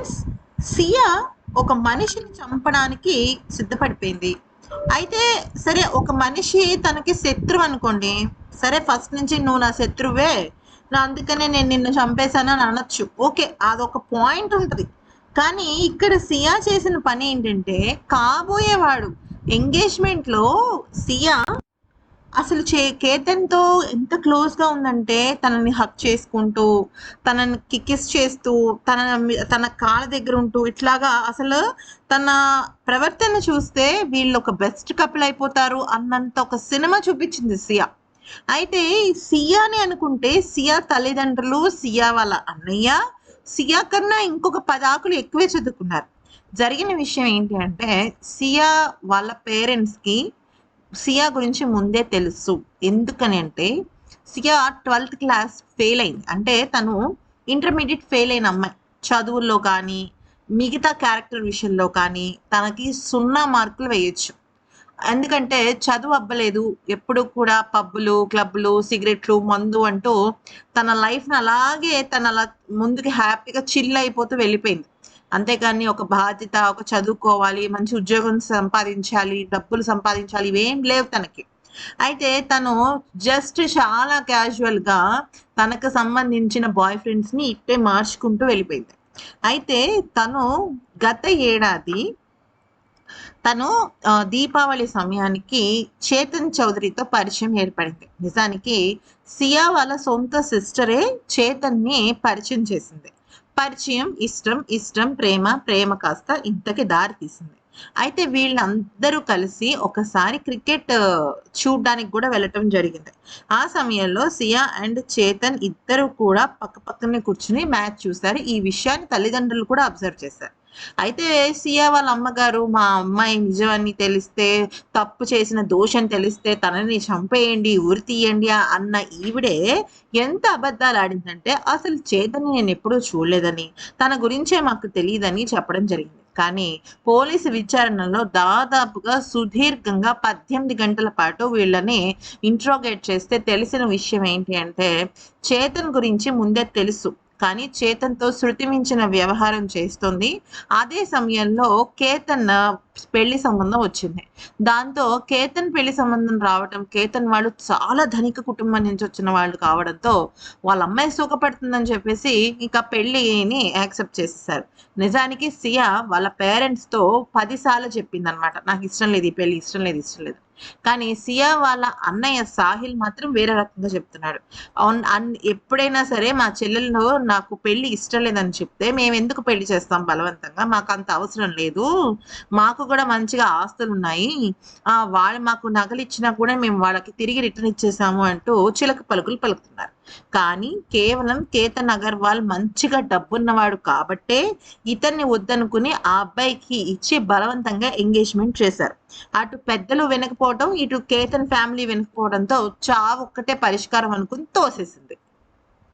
Friends, సియా ఒక మనిషిని చంపడానికి సిద్ధపడిపోయింది. అయితే సరే, ఒక మనిషి తనకి శత్రువు అనుకోండి. సరే, ఫస్ట్ నుంచి నువ్వు నా శత్రువే, అందుకనే నేను నిన్ను చంపేశాను అని అనొచ్చు. ఓకే, అదొక పాయింట్ ఉంటుంది. కానీ ఇక్కడ సియా చేసిన పని ఏంటంటే, కాబోయేవాడు ఎంగేజ్మెంట్లో సియా అసలు కేతన్‌తో ఎంత క్లోజ్‌గా ఉందంటే, తనని హగ్ చేసుకుంటూ, తనని కిస్ చేస్తూ, తన కాళ్ళ దగ్గర ఉంటూ, ఇట్లాగా అసలు తన ప్రవర్తన చూస్తే వీళ్ళు ఒక బెస్ట్ కపుల్ అయిపోతారు అన్నంత ఒక సినిమా చూపించింది సియా. అయితే సియాని అనుకుంటే, సియా తల్లిదండ్రులు, సియా వాళ్ళ అన్నయ్య, సియా కన్నా ఇంకొక 10 ఆకులు ఎక్కువే చదువుకున్నారు. జరిగిన విషయం ఏంటి అంటే, సియా వాళ్ళ పేరెంట్స్‌కి సియా గురించి ముందే తెలుసు. ఎందుకని అంటే, సియా 12th క్లాస్ ఫెయిల్ అయింది. అంటే తను ఇంటర్మీడియట్ ఫెయిల్ అయిన అమ్మాయి. చదువుల్లో కానీ, మిగతా క్యారెక్టర్ విషయంలో కానీ తనకి 0 మార్కులు వేయొచ్చు. ఎందుకంటే చదువు అవ్వలేదు. ఎప్పుడు కూడా పబ్బులు, క్లబ్‌లు, సిగరెట్లు, మందు అంటూ తన లైఫ్‌ని అలాగే అలా ముందుకు హ్యాపీగా చిల్ అయిపోతూ వెళ్ళిపోయింది. అంతేగాని ఒక బాధ్యత, ఒక చదువుకోవాలి, మంచి ఉద్యోగం సంపాదించాలి, డబ్బులు సంపాదించాలి, ఇవేం లేవు తనకి. అయితే తను జస్ట్ చాలా క్యాజువల్‌గా తనకు సంబంధించిన బాయ్ ఫ్రెండ్స్‌ని ఇట్టే మార్చుకుంటూ వెళ్ళిపోయింది. అయితే తను గత ఏడాది దీపావళి సమయానికి చేతన్ చౌదరితో పరిచయం ఏర్పడింది. నిజానికి సియా వాళ్ళ సొంత సిస్టరే చేతన్ని పరిచయం చేసింది. పరిచయం, ఇష్టం, ఇష్టం, ప్రేమ, ప్రేమ కాస్త ఇంతకి దారి తీసింది. అయితే వీళ్ళందరూ కలిసి ఒకసారి క్రికెట్ చూడ్డానికి కూడా వెళ్ళటం జరిగింది. ఆ సమయంలో సియా అండ్ చేతన్ ఇద్దరు కూడా పక్కనే కూర్చుని మ్యాచ్ చూశారు. ఈ విషయాన్ని తల్లిదండ్రులు కూడా అబ్జర్వ్ చేశారు. అయితే సియా వాళ్ళ అమ్మగారు, మా అమ్మాయి నిజమని తెలిస్తే, తప్పు చేసిన దోషం తెలిస్తే తనని చంపేయండి, ఉరి తీయండి అన్న ఈవిడే ఎంత అబద్ధాలు ఆడిందంటే, అసలు చేతన్ని నేను ఎప్పుడూ చూడలేదని, తన గురించే మాకు తెలియదని చెప్పడం జరిగింది. కానీ పోలీసు విచారణలో దాదాపుగా సుదీర్ఘంగా 18 గంటల పాటు వీళ్ళని ఇంట్రోగేట్ చేస్తే తెలిసిన విషయం ఏంటి అంటే, చేతన్ గురించి ముందే తెలుసు. కానీ చేతన్‌తో శృతి మించిన వ్యవహారం చేస్తుంది. అదే సమయంలో కేతన్ పెళ్లి సంబంధం వచ్చింది. దాంతో కేతన్ పెళ్లి సంబంధం రావటం, కేతన్ వాళ్ళు చాలా ధనిక కుటుంబం నుంచి వచ్చిన వాళ్ళు కావడంతో వాళ్ళ అమ్మాయి సుఖపడుతుందని చెప్పేసి ఇక పెళ్లిని యాక్సెప్ట్ చేసేసారు. నిజానికి సియా వాళ్ళ పేరెంట్స్‌తో 10 సార్లు చెప్పిందనమాట. నాకు ఇష్టం లేదు ఈ పెళ్లి, ఇష్టం లేదు, ఇష్టం లేదు. కానీ సియా వాళ్ళ అన్నయ్య సాహిల్ మాత్రం వేరే రకంగా చెప్తున్నాడు. ఎప్పుడైనా సరే మా చెల్లెలు నాకు పెళ్లి ఇష్టం లేదని చెప్తే మేమెందుకు పెళ్లి చేస్తాం బలవంతంగా, మాకు అంత అవసరం లేదు, మాకు కూడా మంచిగా ఆస్తులు ఉన్నాయి, వాళ్ళు మాకు నగలు ఇచ్చినా కూడా మేము వాళ్ళకి తిరిగి రిటర్న్ ఇచ్చేసాము అంటూ చిలక పలుకులు పలుకుతున్నారు. కానీ కేవలం కేతన్ అగర్వాల్ మంచిగా డబ్బున్నవాడు కాబట్టే ఇతన్ని వద్దనుకుని ఆ అబ్బాయికి ఇచ్చి బలవంతంగా ఎంగేజ్మెంట్ చేశారు. అటు పెద్దలు వెనకపోవడం, ఇటు కేతన్ ఫ్యామిలీ వెనకపోవడంతో చావు ఒక్కటే పరిష్కారం అనుకుని తోసేసింది.